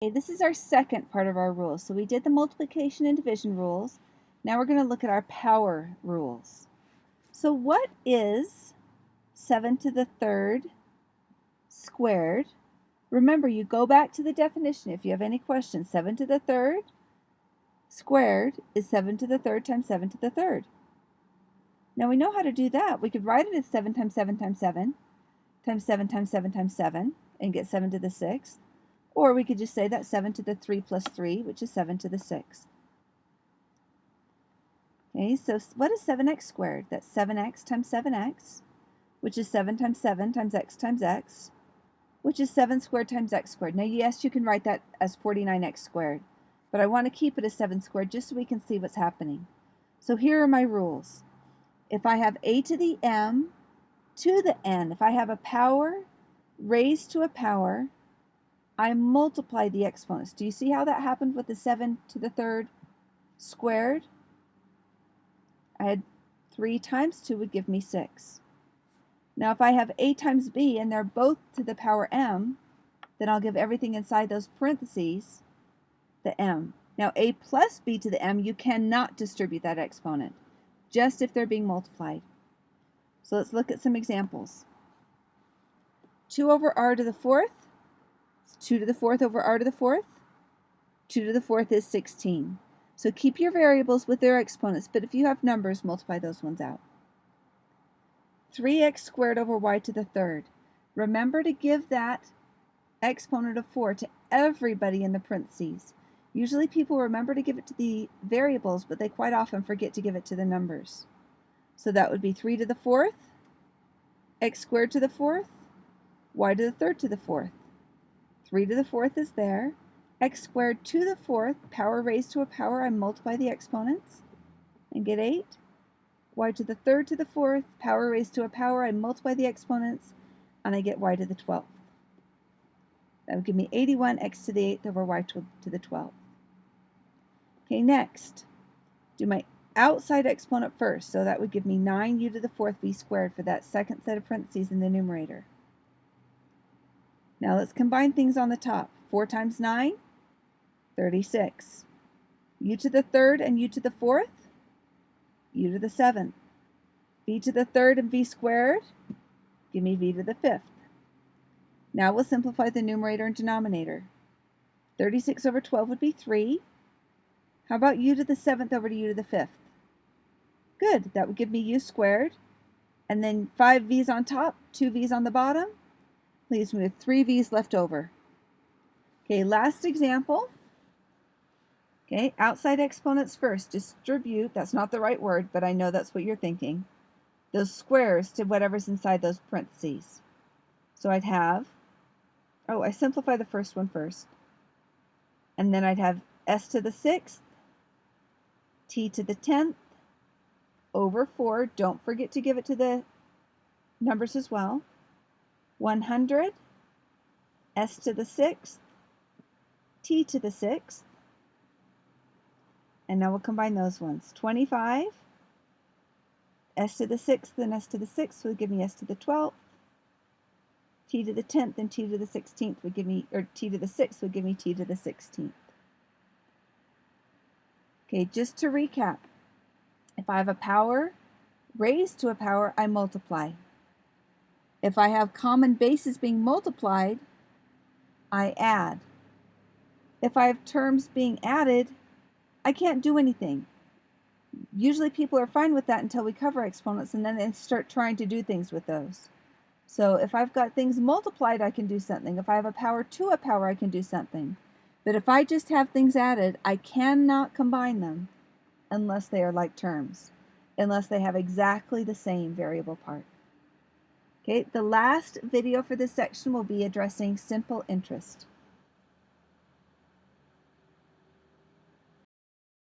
Okay, this is our second part of our rules. So we did the multiplication and division rules. Now we're going to look at our power rules. So what is 7 to the third squared? Remember, you go back to the definition if you have any questions. 7 to the third squared is 7 to the third times 7 to the third. Now we know how to do that. We could write it as 7 times 7 times 7 times 7 times 7 times 7 and get 7 to the 6th. Or we could just say that 7 to the 3 plus 3, which is 7 to the 6th. Okay, so what is 7x squared? That's 7x times 7x, which is 7 times 7 times x, which is 7 squared times x squared. Now, yes, you can write that as 49x squared, but I want to keep it as 7 squared just so we can see what's happening. So here are my rules. If I have a to the m to the n, if I have a power raised to a power, I multiply the exponents. Do you see how that happened with the 7 to the third squared? I had 3 times 2 would give me 6. Now if I have a times b and they're both to the power m, then I'll give everything inside those parentheses the m. Now a plus b to the m, you cannot distribute that exponent, just if they're being multiplied. So let's look at some examples. 2 over r to the fourth. 2 to the fourth over r to the fourth. 2 to the fourth is 16. So keep your variables with their exponents, but if you have numbers, multiply those ones out. 3x squared over y to the third. Remember to give that exponent of 4 to everybody in the parentheses. Usually people remember to give it to the variables, but they quite often forget to give it to the numbers. So that would be 3 to the fourth, x squared to the fourth, y to the third to the fourth. 3 to the fourth is there. X squared to the fourth, power raised to a power, I multiply the exponents and get 8. Y to the third to the fourth, power raised to a power, I multiply the exponents and I get y to the 12th. That would give me 81 x to the 8th over y to the 12th. Okay, next, do my outside exponent first. So that would give me 9u to the fourth v squared for that second set of parentheses in the numerator. Now let's combine things on the top. 4 times 9, 36. U to the third and u to the fourth, u to the seventh. V to the third and v squared, give me v to the fifth. Now we'll simplify the numerator and denominator. 36 over 12 would be 3. How about u to the seventh over to u to the fifth? Good, that would give me u squared. And then 5 v's on top, 2 v's on the bottom. Leaves me with 3 v's left over. Okay, last example. Okay, outside exponents first. Distribute, that's not the right word, but I know that's what you're thinking. Those squares to whatever's inside those parentheses. So I'd have, I simplify the first one first. And then I'd have s to the 6th, t to the 10th, over 4. Don't forget to give it to the numbers as well. 100, s to the 6th, t to the 6th, and now we'll combine those ones. 25, s to the 6th and s to the 6th would give me s to the 12th, t to the 10th and t to the 16th would give me, or t to the 6th would give me t to the 16th. Okay, just to recap, if I have a power raised to a power, I multiply. If I have common bases being multiplied, I add. If I have terms being added, I can't do anything. Usually people are fine with that until we cover exponents and then they start trying to do things with those. So if I've got things multiplied, I can do something. If I have a power to a power, I can do something. But if I just have things added, I cannot combine them unless they are like terms, unless they have exactly the same variable part. Okay, the last video for this section will be addressing simple interest.